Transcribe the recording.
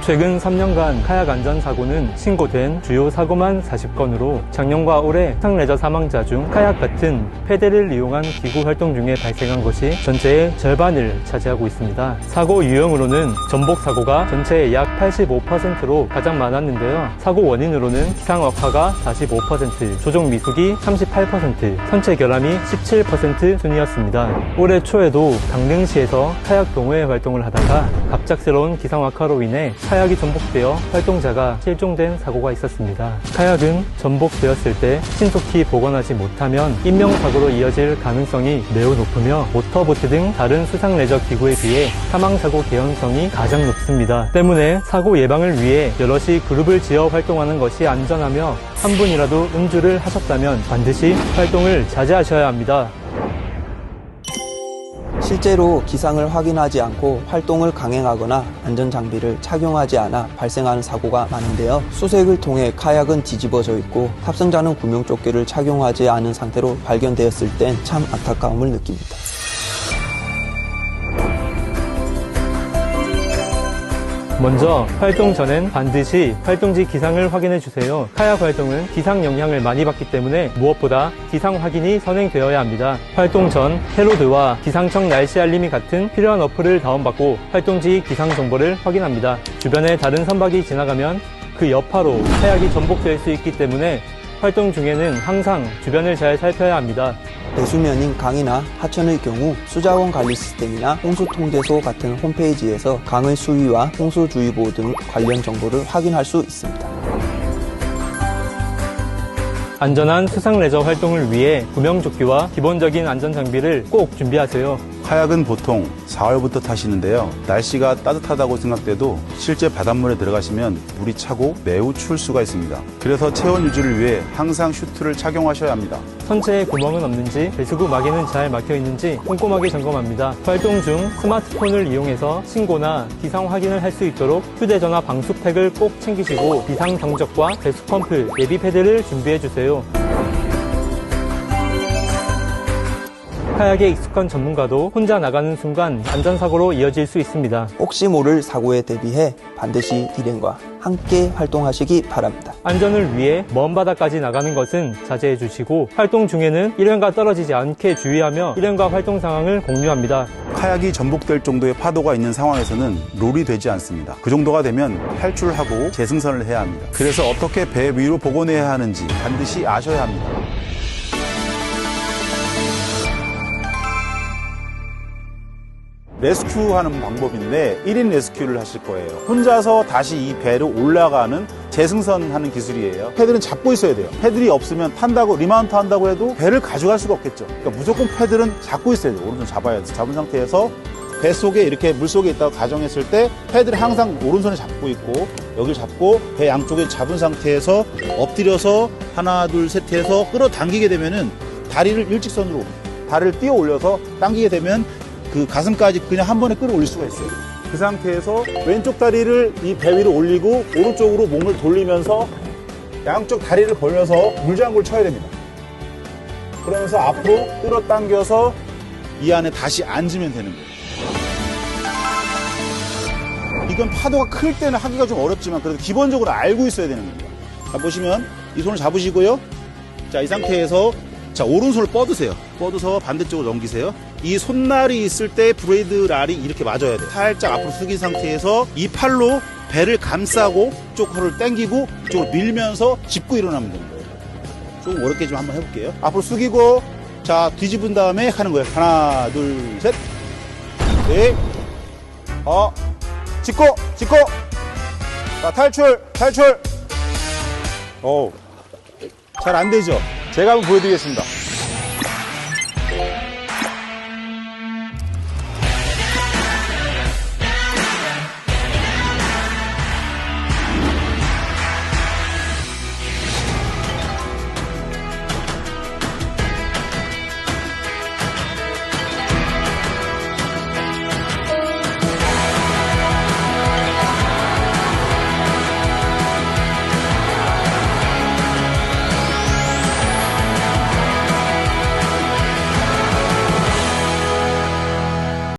최근 3년간 카약 안전 사고는 신고된 주요 사고만 40건으로 작년과 올해 수상레저 사망자 중 카약 같은 패들을 이용한 기구 활동 중에 발생한 것이 전체의 절반을 차지하고 있습니다. 사고 유형으로는 전복 사고가 전체의 약 85%로 가장 많았는데요. 사고 원인으로는 기상 악화가 45%, 조종 미숙이 38%, 선체 결함이 17% 순이었습니다. 올해 초에도 강릉시에서 카약 동호회 활동을 하다가 갑작스러운 기상 악화로 인해 카약이 전복되어 활동자가 실종된 사고가 있었습니다. 카약은 전복되었을 때 신속히 복원하지 못하면 인명사고로 이어질 가능성이 매우 높으며 모터보트 등 다른 수상 레저 기구에 비해 사망사고 개연성이 가장 높습니다. 때문에 사고 예방을 위해 여럿이 그룹을 지어 활동하는 것이 안전하며 한 분이라도 음주를 하셨다면 반드시 활동을 자제하셔야 합니다. 실제로 기상을 확인하지 않고 활동을 강행하거나 안전장비를 착용하지 않아 발생하는 사고가 많은데요. 수색을 통해 카약은 뒤집어져 있고 탑승자는 구명조끼를 착용하지 않은 상태로 발견되었을 땐 참 안타까움을 느낍니다. 먼저 활동 전엔 반드시 활동지 기상을 확인해 주세요. 카약 활동은 기상 영향을 많이 받기 때문에 무엇보다 기상 확인이 선행되어야 합니다. 활동 전 해로드와 기상청 날씨 알림이 같은 필요한 어플을 다운받고 활동지 기상 정보를 확인합니다. 주변에 다른 선박이 지나가면 그 여파로 카약이 전복될 수 있기 때문에 활동 중에는 항상 주변을 잘 살펴야 합니다. 배수면인 강이나 하천의 경우 수자원 관리 시스템이나 홍수통제소 같은 홈페이지에서 강의 수위와 홍수주의보 등 관련 정보를 확인할 수 있습니다. 안전한 수상 레저 활동을 위해 구명조끼와 기본적인 안전장비를 꼭 준비하세요. 카약은 보통 4월부터 타시는데요. 날씨가 따뜻하다고 생각돼도 실제 바닷물에 들어가시면 물이 차고 매우 추울 수가 있습니다. 그래서 체온 유지를 위해 항상 슈트를 착용하셔야 합니다. 선체에 구멍은 없는지, 배수구 마개는 잘 막혀 있는지 꼼꼼하게 점검합니다. 활동 중 스마트폰을 이용해서 신고나 기상 확인을 할 수 있도록 휴대전화 방수팩을 꼭 챙기시고 비상 경적과 배수 펌프, 예비 패드를 준비해 주세요. 카약에 익숙한 전문가도 혼자 나가는 순간 안전사고로 이어질 수 있습니다. 혹시 모를 사고에 대비해 반드시 일행과 함께 활동하시기 바랍니다. 안전을 위해 먼 바다까지 나가는 것은 자제해 주시고 활동 중에는 일행과 떨어지지 않게 주의하며 일행과 활동 상황을 공유합니다. 카약이 전복될 정도의 파도가 있는 상황에서는 롤이 되지 않습니다. 그 정도가 되면 탈출하고 재승선을 해야 합니다. 그래서 어떻게 배 위로 복원해야 하는지 반드시 아셔야 합니다. 레스큐하는 방법인데 1인 레스큐를 하실 거예요. 혼자서 다시 이 배를 올라가는 재승선하는 기술이에요. 패들은 잡고 있어야 돼요. 패들이 없으면 리마운트 한다고 해도 배를 가져갈 수가 없겠죠. 그러니까 무조건 패들은 잡고 있어야 돼요. 오른손 잡아야 돼요. 잡은 상태에서 배 속에 이렇게 물속에 있다고 가정했을 때 패들이 항상 오른손에 잡고 있고 여기를 잡고 배 양쪽에 잡은 상태에서 엎드려서 하나 둘 셋 해서 끌어당기게 되면은 다리를 일직선으로 다리를 띄어 올려서 당기게 되면 그 가슴까지 그냥 한 번에 끌어올릴 수가 있어요. 그 상태에서 왼쪽 다리를 이 배 위로 올리고 오른쪽으로 몸을 돌리면서 양쪽 다리를 벌려서 물장구를 쳐야 됩니다. 그러면서 앞으로 끌어당겨서 이 안에 다시 앉으면 되는 거예요. 이건 파도가 클 때는 하기가 좀 어렵지만 그래도 기본적으로 알고 있어야 되는 겁니다. 자, 보시면 이 손을 잡으시고요. 자, 이 상태에서 자, 오른손을 뻗으세요. 뻗어서 반대쪽으로 넘기세요. 이 손날이 있을 때 브레이드 랄이 이렇게 맞아야 돼요. 살짝 앞으로 숙인 상태에서 이 팔로 배를 감싸고 이쪽으로 당기고 이쪽으로 밀면서 짚고 일어나면 되는 거예요. 조금 어렵게 좀 한번 해볼게요. 앞으로 숙이고 자, 뒤집은 다음에 하는 거예요. 하나, 둘, 셋. 네. 짚고. 자, 탈출. 잘 안 되죠? 제가 한번 보여드리겠습니다.